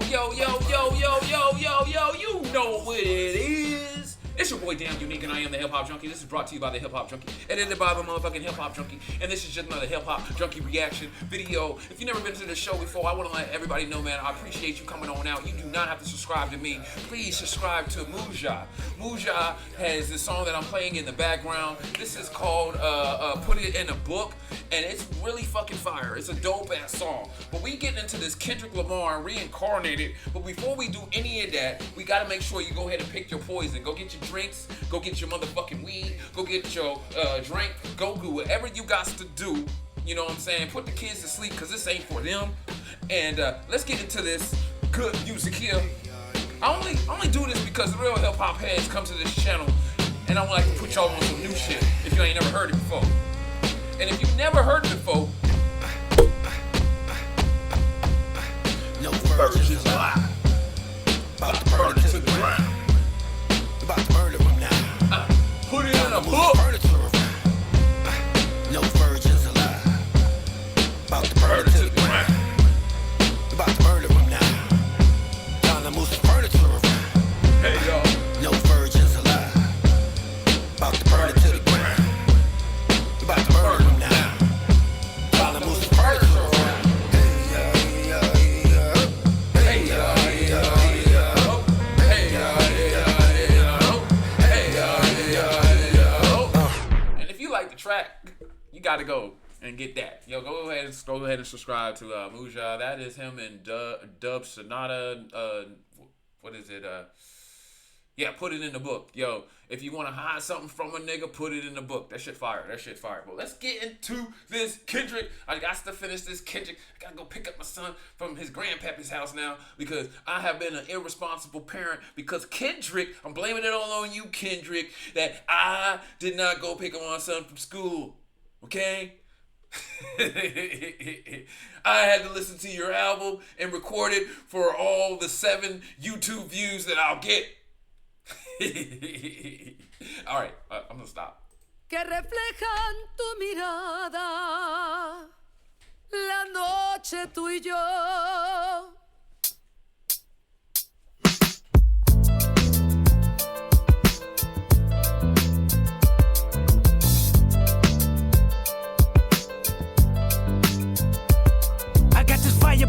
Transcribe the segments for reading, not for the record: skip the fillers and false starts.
yo, yo, yo, yo, yo, yo, yo, yo, you know what it is. It's your boy Damn Unique, and I am the Hip Hop Junkie. This is brought to you by the Hip Hop Junkie, edited by the motherfucking Hip Hop Junkie. And this is just another Hip Hop Junkie reaction video. If you've never been to the show before, I want to let everybody know, man, I appreciate you coming on out. You do not have to subscribe to me. Please subscribe to Muja. Muja has this song that I'm playing in the background. This is called Put It in a Book, and it's really fucking fire. It's a dope ass song. But we getting into this Kendrick Lamar Reincarnated. But before we do any of that, we gotta make sure you go ahead and pick your poison. Go get your drinks, go get your motherfucking weed, go get your drink, go do whatever you got to do. You know what I'm saying? Put the kids to sleep, because this ain't for them. And let's get into this good music here. I only do this because real hip hop heads come to this channel, and I would like to put y'all on some new shit if you ain't never heard it before. And if you've never heard it before, no virgins alive. About to burn it to the ground. About to murder them now. Put it in a book. No virgins alive. About to burn it to the ground. About to murder them now. Time to move some furniture around. Hey y'all. No virgins alive. About to burn it to the ground. About to murder them now. Time to move some furniture around. Track, you gotta go and get that. Yo, go ahead and subscribe to Muja. That is him and Dub Sonata. What is it? Yeah, put it in the book. Yo, if you want to hide something from a nigga, put it in the book. That shit fire. That shit fire. But let's get into this Kendrick. I got to finish this Kendrick. I gotta go pick up my son from his grandpappy's house now, because I have been an irresponsible parent. Because Kendrick, I'm blaming it all on you, Kendrick, that I did not go pick up my son from school. Okay? I had to listen to your album and record it for all the 7 YouTube views that I'll get. All right, I'm gonna stop. Que reflejan tu mirada, la noche tú y yo.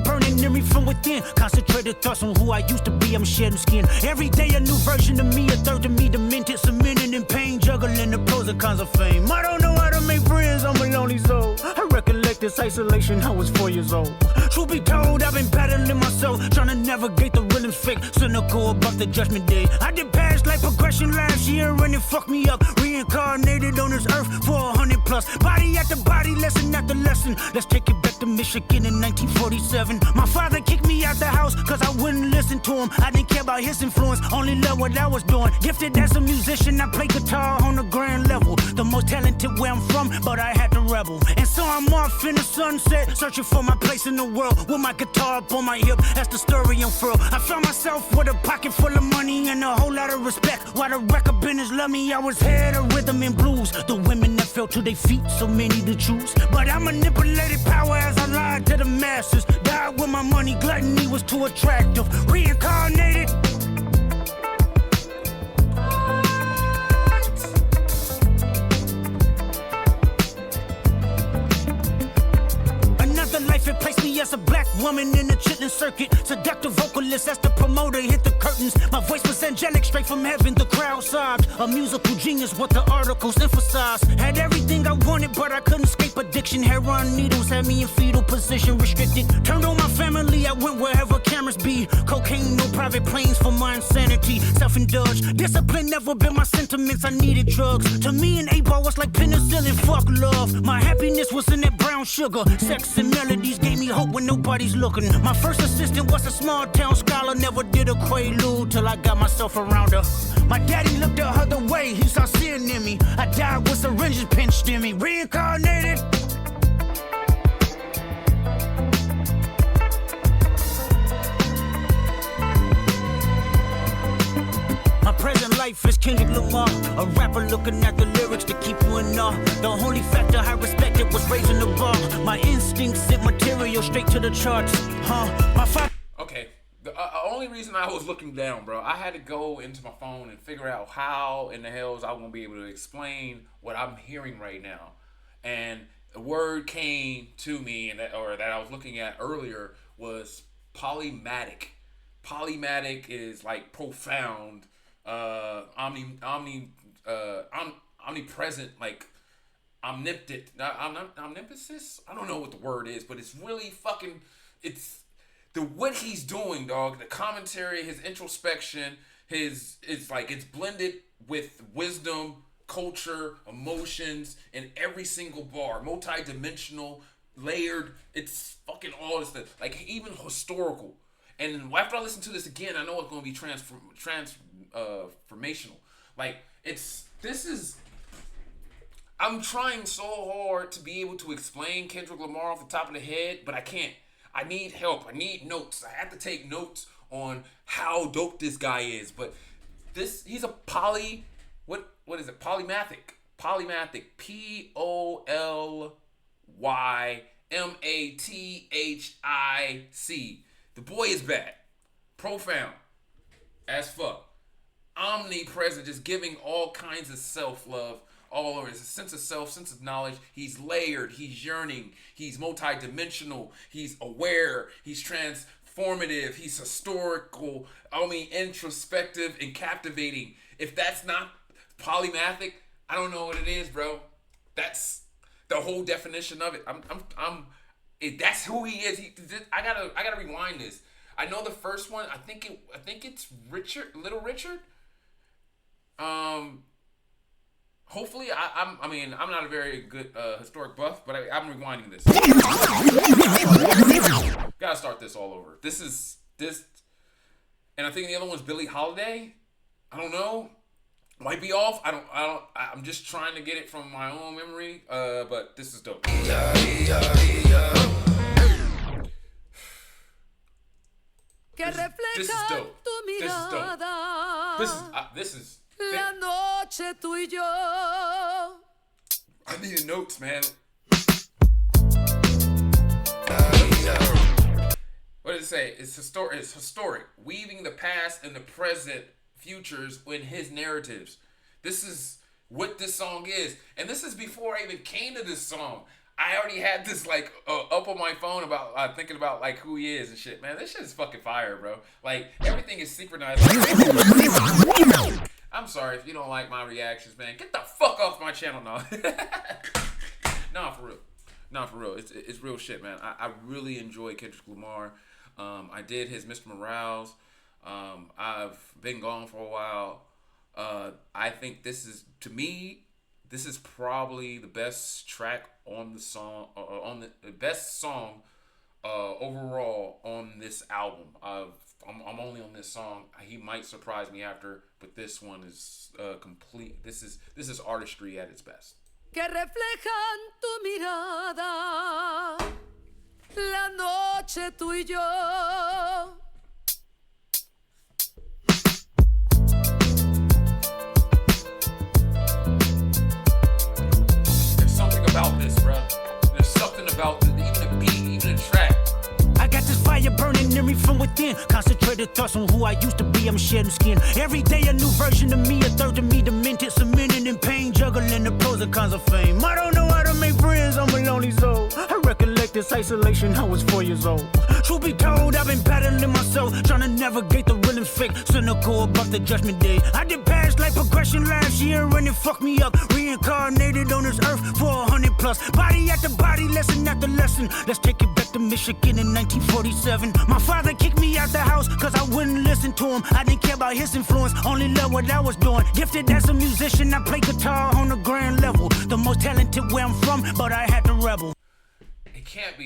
Burning in me from within. Concentrated thoughts on who I used to be. I'm shedding skin. Every day a new version of me, a third of me demented, cemented in pain, juggling the pros and cons of fame. I don't know how to make friends, I'm a lonely soul. I recollect this isolation, I was 4 years old. Truth be told, I've been battling myself, trying to navigate the real and fake, cynical about the judgment day. I did past life progression last year and it fucked me up. Reincarnated on this earth for 100+. Body after body, lesson after lesson. Let's take it back to Michigan in 1947. My father kicked me out the house cause I wouldn't listen to him. I didn't care about his influence, only loved what I was doing. Gifted as a musician, I play guitar on the grand level. The most talented where I'm from, but I had to rebel. And so I'm off in the sunset, searching for my place in the world, with my guitar up on my hip, that's the story unfurled. I found myself with a pocket full of money and a whole lot of respect. While the record business loved me, I was head of rhythm and blues. The women that fell to their feet, so many to choose. But I manipulated power as I lied to the masses. Died with my money, gluttony was too attractive. Reincarnated. Another life, it placed me as a black woman in the chitlin circuit. Seductive vocalist as the promoter hit the curtains. My voice was angelic, straight from heaven, the crowd sobbed. A musical genius, what the articles emphasize. Had everything I wanted, but I couldn't escape addiction. Heroin needles had me in fetal position, restricted. Turned on my family, I went wherever cameras be. Cocaine, no private planes for my insanity. Self-indulged, discipline never been my sentiments, I needed drugs. To me, an 8-ball was like penicillin, fuck love. My happiness was in that brown sugar. Sex and melodies gave me hope when nobody's looking. My first assistant was a small town scholar, never did a quaalude till I got myself around her. My daddy looked the other way, he saw sin in me. I died with syringes pinched in me. Reincarnated. My present life is Kendrick Lamar, a rapper looking at the lyrics to keep you in awe. The only factor I respected was raising the bar. My instincts sent material straight to the charts. My father. Okay, only reason I was looking down, bro, I had to go into my phone and figure out how in the hells I won't be able to explain what I'm hearing right now. And the word came to me, and that I was looking at earlier, was polymatic. Polymatic is like profound, omnipresent, like omnipotent. Omnipotent. I don't know what the word is, but it's really fucking. It's what he's doing, dog. The commentary, his introspection, it's blended with wisdom, culture, emotions in every single bar. Multi-dimensional, layered. It's fucking all this stuff. Like even historical. And after I listen to this again, I know it's going to be transformational. Like I'm trying so hard to be able to explain Kendrick Lamar off the top of the head, but I can't. I need help. I need notes. I have to take notes on how dope this guy is. But he's a what is it? Polymathic. Polymathic. The boy is bad. Profound. As fuck. Omnipresent. Just giving all kinds of self-love all over. It's a sense of self, sense of knowledge. He's layered. He's yearning. He's multidimensional. He's aware. He's transformative. He's historical. Introspective and captivating. If that's not polymathic, I don't know what it is, bro. That's the whole definition of it. That's who he is. I gotta rewind this. I know the first one. I think it's Little Richard. Hopefully, I'm not a very good historic buff, but I'm rewinding this. Gotta start this all over. This, and I think the other one's Billie Holiday. I don't know. Might be off. I'm just trying to get it from my own memory. But this is dope. Que This is refleja dope. tu mirada. This is. La noche tú y yo. I need notes, man. What does it say? It's historic. Weaving the past and the present futures in his narratives. This is what this song is. And this is before I even came to this song. I already had this up on my phone about thinking about like who he is and shit. Man, this shit is fucking fire, bro. Like everything is synchronized. I'm sorry if you don't like my reactions, man. Get the fuck off my channel now. Nah, for real. It's real shit, man. I really enjoy Kendrick Lamar. I did his Mr. Morales. I've been gone for a while. I think this is probably the best track on the song, the best song overall on this album. I'm only on this song. He might surprise me after, but this one is complete. This is artistry at its best. Que reflejan tu mirada. La noche tú y yo. About this, bro. There's something about even the beat, even the track. I got this fire burning in me from within. Concentrated thoughts on who I used to be. I'm shedding skin. Every day a new version of me, a third of me demented, cemented in pain, juggling the pros and cons of fame. I don't know how to make friends. I'm a lonely soul. I recollect this isolation. I was 4 years old. Truth be told, I've been battling myself, trying to navigate the rhythms fake, cynical about the judgment day. I did past life progression last year and it fucked me up. Reincarnated on this earth for 100 plus. Body after body, lesson after lesson. Let's take it back to Michigan in 1947. My father kicked me out the house cause I wouldn't listen to him. I didn't care about his influence, only loved what I was doing. Gifted as a musician, I play guitar on the grand level. The most talented where I'm from, but I had to rebel. It can't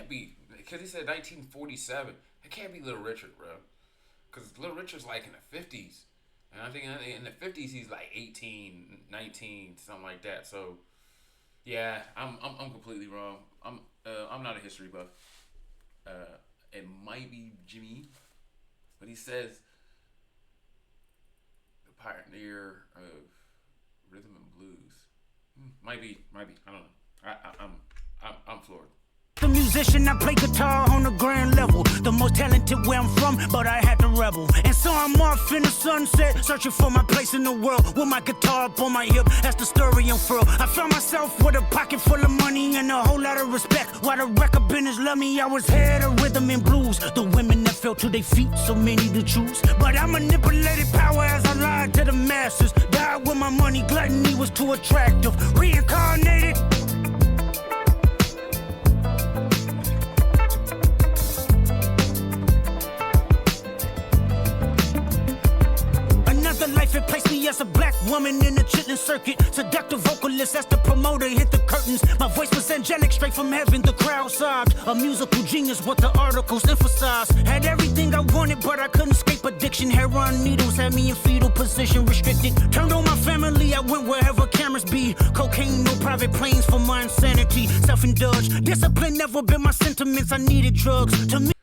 be, because he said 1947. It can't be Little Richard, bro. Because Little Richard's like in the 50s. And I think in the 50s he's like 18, 19, something like that. So, yeah, I'm completely wrong. I'm not a history buff. It might be Jimmy, but he says the pioneer of rhythm and blues. Might be. I don't know. I'm floored. The musician, I play guitar on the grand level. The most talented talented where I'm from, but I had to rebel. And so I'm off in the sunset, searching for my place in the world, with my guitar up on my hip, that's the story unfurl. I found myself with a pocket full of money and a whole lot of respect. While the record business love me, I was head of rhythm and blues. The women that fell to their feet, so many to choose. But I manipulated power as I lied to the masses. Died with my money, gluttony was too attractive. Reincarnated. Life it placed me as a black woman in the chitlin circuit. Seductive vocalist as the promoter hit the curtains. My voice was angelic, straight from heaven, the crowd sobbed. A musical genius, what the articles emphasized. Had everything I wanted, but I couldn't escape addiction. Heroin needles had me in fetal position, restricted. Turned on my family, I went wherever cameras be. Cocaine, no private planes for my insanity. Self-indulged, discipline never been my sentiments. I needed drugs to me.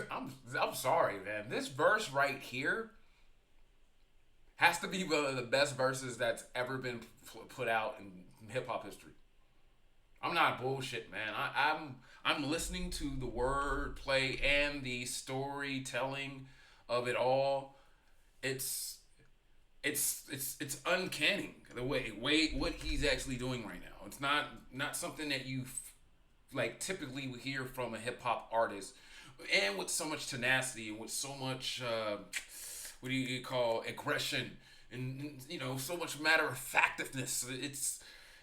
I'm sorry, man. This verse right here has to be one of the best verses that's ever been put out in hip-hop history. I'm not bullshit, man. I'm listening to the wordplay and the storytelling of it all. It's uncanny the way what he's actually doing right now. It's not something that you like typically would hear from a hip-hop artist, and with so much tenacity and with so much what do you call aggression, and you know, so much matter of factness.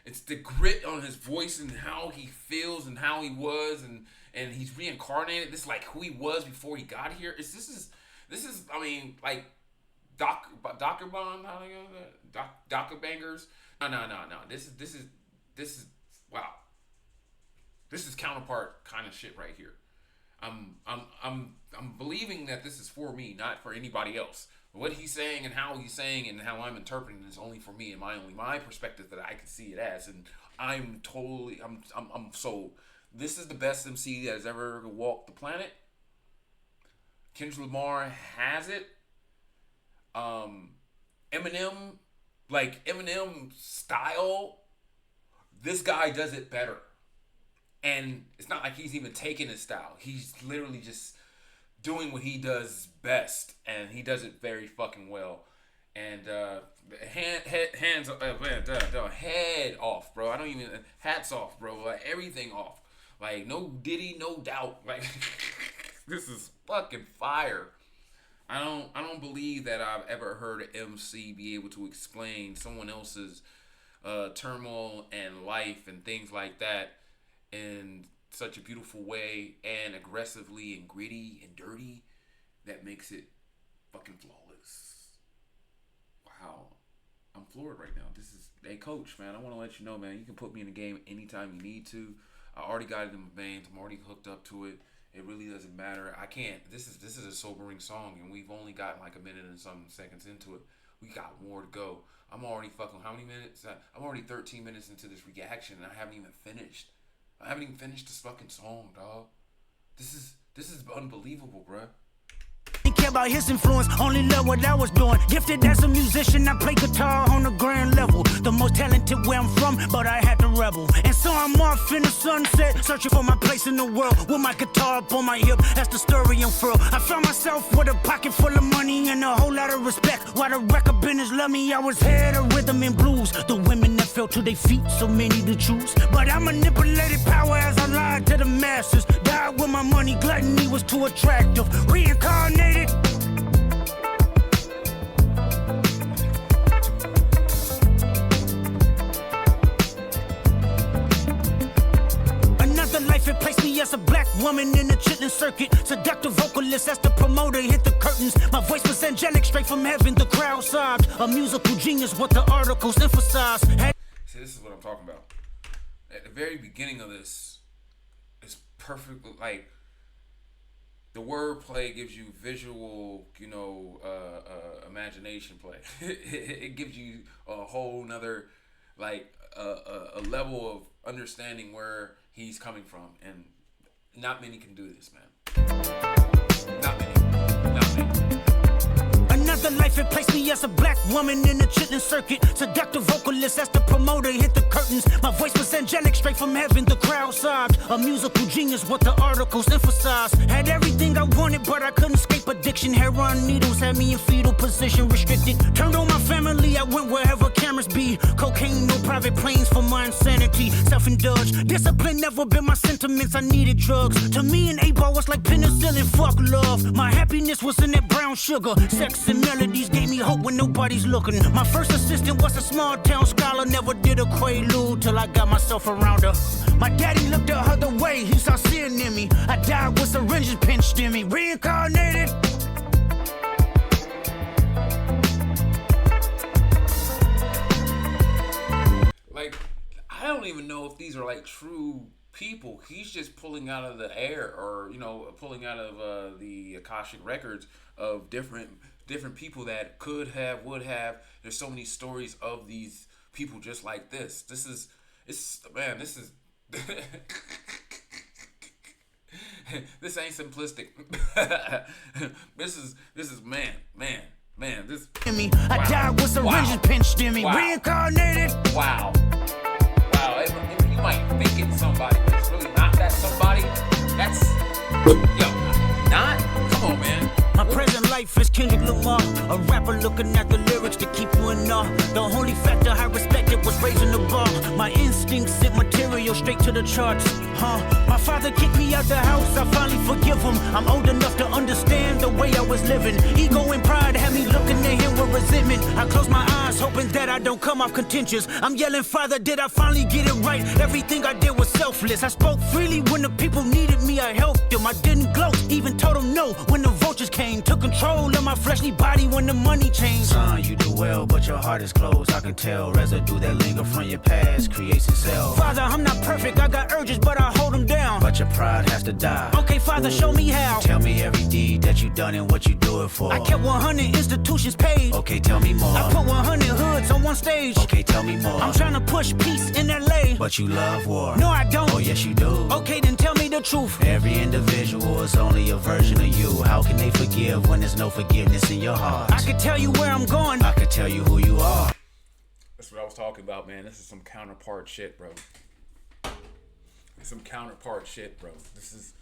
It's the grit on his voice and how he feels and how he was, and he's reincarnated. This is like who he was before he got here. This is I mean, like Dr. Bond, how do you know that? Dr. Bangers. No. This is wow. This is counterpart kind of shit right here. I'm believing that this is for me, not for anybody else. What he's saying and how he's saying and how I'm interpreting is only for me and my perspective that I can see it as, and I'm sold. This is the best MC that has ever walked the planet. Kendrick Lamar has it. Eminem style, this guy does it better. And it's not like he's even taking his style. He's literally just doing what he does best, and he does it very fucking well. And head off, bro. I don't even hats off, bro. Like everything off. Like no Diddy, no doubt. Like this is fucking fire. I don't believe that I've ever heard an MC be able to explain someone else's turmoil and life and things like that in such a beautiful way, and aggressively and gritty and dirty, that makes it fucking flawless. Wow. I'm floored right now. This is, hey coach, man, I want to let you know, man, you can put me in the game anytime you need to. I already got it in my veins. I'm already hooked up to it. It really doesn't matter. I can't. This is a sobering song, and we've only gotten like a minute and some seconds into it. We got more to go. I'm already fucking, how many minutes? I'm already 13 minutes into this reaction, and I haven't even finished. I haven't even finished this fucking song, dog. This is unbelievable, bruh. Didn't care about his influence, only love what I was doing. Gifted as a musician, I play guitar on the grand level. The most talented where I'm from, but I had to rebel. And so I'm off in the sunset, searching for my place in the world, with my guitar up on my hip, that's the story unfurl. I found myself with a pocket full of money and a whole lot of respect. While the record business love me, I was head of rhythm and blues. The women that fell to their feet, so many to choose. But I manipulated power as I lied to the masses. Died with my money, gluttony was too attractive. Reincarnated. Another life it placed me as a black woman in the chitlin circuit. Seductive vocalist as the promoter hit the curtains. My voice was angelic, straight from heaven, the crowd sobbed. A musical genius, what the articles emphasized. See, this is what I'm talking about. At the very beginning of this, it's perfect. Like the wordplay gives you visual, imagination play. It gives you a whole nother, like a level of understanding where he's coming from, and not many can do this, man. Not many. Another life it placed me as a black woman in the chitlin circuit. Seductive vocalist as the promoter hit the curtains. My voice was angelic, straight from heaven, the crowd sobbed. A musical genius, what the articles emphasized. Had everything I wanted. wanted, but I couldn't escape addiction. Heroin needles had me in fetal position, restricted. Turned on my family, I went wherever cameras be. Cocaine, no private planes for my insanity. Self-indulge, discipline never been my sentiments. I needed drugs. To me, an 8-ball was like penicillin. Fuck love. My happiness was in that brown sugar. Sex and melodies gave me hope when nobody's looking. My first assistant was a small town scholar. Never did a quaalude till I got myself around her. My daddy looked the other way, he saw sin in me. I died with syringes pinched in me. Reincarnated. Like, I don't even know if these are like true people. He's just pulling out of the air, or pulling out of the Akashic records of different people that could have, would have. There's so many stories of these people just like this. This is this ain't simplistic. This is man. This. Me, I died with syringes pinched in me. Wow. Reincarnated. Wow. You might think it's somebody, but it's really not that somebody. That's not. Come on, man. My present life is Kendrick Lamar, a rapper looking at the lyrics to keep you in awe. The only factor I respected was raising the bar. My instincts sent material straight to the charts. My father kicked me out the house, I finally forgive him. I'm old enough to understand the way I was living. Ego and pride had me looking at him with resentment. I close my eyes, hoping that I don't come off contentious. I'm yelling, Father, did I finally get it right? Everything I did was selfless. I spoke freely when the people needed me, I helped them. I didn't gloat, even told them no when the vultures came. Took control of my fleshly body when the money changed. Son, you do well, but your heart is closed. I can tell residue that linger from your past creates itself. Father, I'm not perfect, I got urges, but I hold them down. But your pride has to die. Okay, Father, show me how. Tell me every deed that you done and what you do it for. I kept 100 institutions paid. Okay, tell me more. I put 100 hoods on one stage. Okay, tell me more. I'm trying to push peace in LA. But you love war. No, I don't. Oh, yes, you do. Okay, then tell me the truth. Every individual is only a version of you. How can they forgive when there's no forgiveness in your heart? I could tell you where I'm going. I could tell you who you are. That's what I was talking about, man. This is some counterpart shit, bro. Some counterpart shit, bro. This is.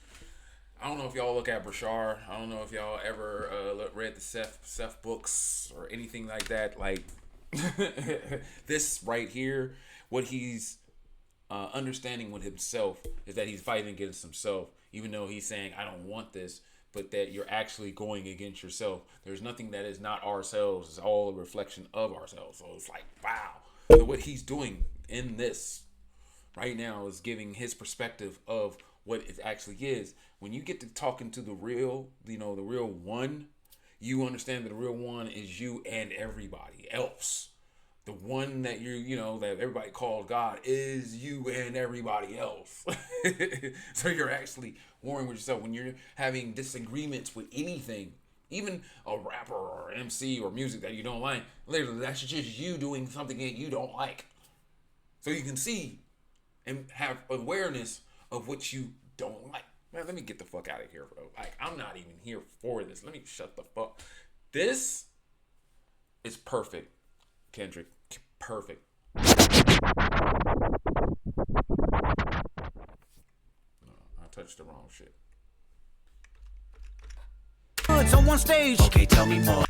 I don't know if y'all look at Bashar. I don't know if y'all ever read the Seth books or anything like that. Like this right here, what he's understanding with himself is that he's fighting against himself, even though he's saying, "I don't want this." But that you're actually going against yourself. There's nothing that is not ourselves. It's all a reflection of ourselves. So it's like, wow. So what he's doing in this right now is giving his perspective of what it actually is. When you get to talking to the real, the real one, you understand that the real one is you and everybody else. The one that that everybody called God is you and everybody else. So you're actually warring with yourself when you're having disagreements with anything, even a rapper or MC or music that you don't like. Literally, that's just you doing something that you don't like. So you can see and have awareness of what you don't like. Man, let me get the fuck out of here, bro. Like, I'm not even here for this. Let me shut the fuck. This is perfect. Kendrick, perfect. No, I touched the wrong shit. On one stage. Okay, tell me more.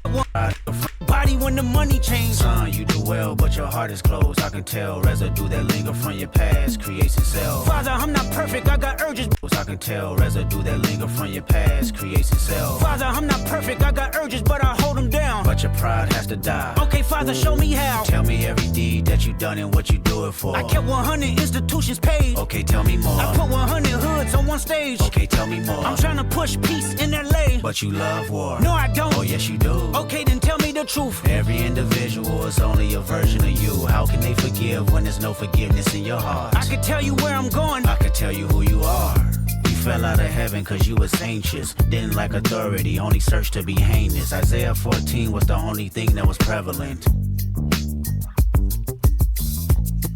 Body when the money changed. Son, you do well, but your heart is closed. I can tell residue that linger from your past creates itself. Father, I'm not perfect, I got urges. I can tell residue that linger from your past creates itself. Father, I'm not perfect, I got urges, but I hold them down. But your pride has to die. Okay, Father, show me how. Tell me every deed that you done and what you do it for. I kept 100 institutions paid. Okay, tell me more. I put 100 hoods on one stage. Okay, tell me more. I'm trying to push peace in LA. But you love war. No, I don't. Oh, yes, you do. Okay, then tell me the truth. Every individual is only a version of you. How can they forgive when there's no forgiveness in your heart? I could tell you where I'm going. I could tell you who you are. You fell out of heaven cause you was anxious. Didn't like authority, only searched to be heinous. Isaiah 14 was the only thing that was prevalent.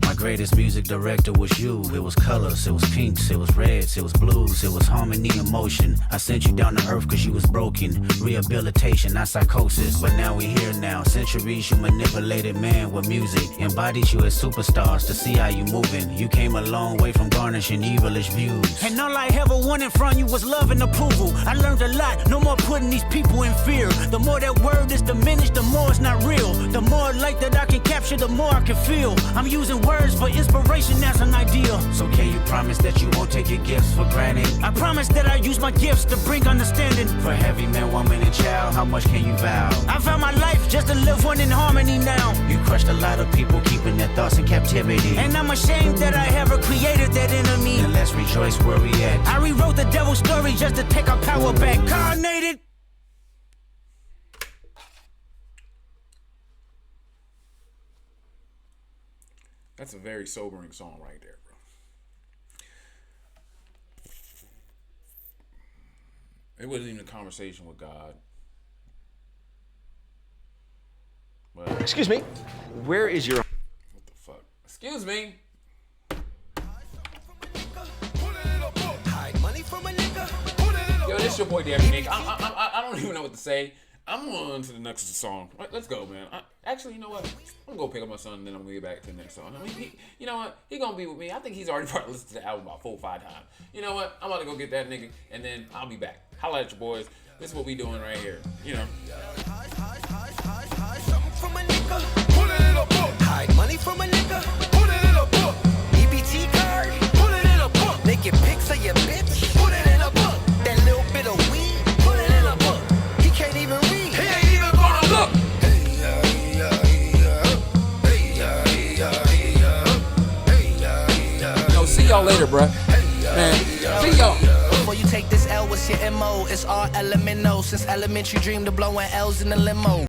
My greatest music director was you. It was colors, it was pinks, it was reds, it was blues, it was harmony and motion. I sent you down to earth cause you was broken. Rehabilitation, not psychosis, but now we here now. Centuries you manipulated man with music. Embodied you as superstars to see how you moving. You came a long way from garnishing evilish views. And all I ever wanted from you was love and approval. I learned a lot, no more putting these people in fear. The more that word is diminished, the more it's not real. The more light that I can capture, the more I can feel. I'm using words for inspiration as an ideal. So can you promise that you won't take your gifts for granted? I promise that I use my gifts to bring understanding. For heavy man, woman, and child, how much can you vow? I found my life just to live one in harmony now. You crushed a lot of people, keeping their thoughts in captivity. And I'm ashamed that I ever created that enemy. And let's rejoice where we at. I rewrote the devil's story just to take our power back. Reincarnated. That's a very sobering song right there, bro. It wasn't even a conversation with God. But Excuse me, where is your... what the fuck? Excuse me. Yo, this your boy Damn Unique. I don't even know what to say. I'm on to the next song. Right, let's go, man. Actually, you know what? I'm gonna go pick up my son and then I'm gonna get back to the next song. I mean, you know what? He gonna be with me. I think he's already probably listened to the album about 4 or 5 times. You know what? I'm about to go get that nigga and then I'll be back. Holla at your boys. This is what we doing right here. You know. Hide money from a nigga, put it in a book. EBT card, put it in a book. Naked pics of your bitch, put it in a book. That little bit of weed, put it in a book. He can't even read, he ain't even gonna look. Yo, see y'all later, bruh. Man, see y'all. Before you take this L, what's your MO? It's all elemental. Since elementary dreamed of blowing L's in the limo.